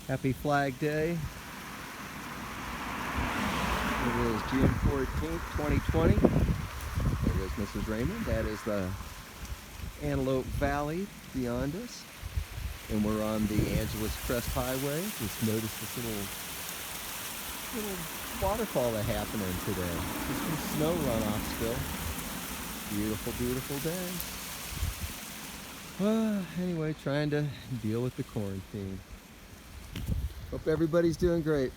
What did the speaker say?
Happy Flag Day. It is June 14th, 2020. There is Mrs. Raymond. That is the Antelope Valley beyond us. And we're on the Angeles Crest Highway. Just noticed this little waterfall that happening today. Just some snow runoff still. Beautiful, beautiful day. Anyway, trying to deal with the quarantine. Hope everybody's doing great.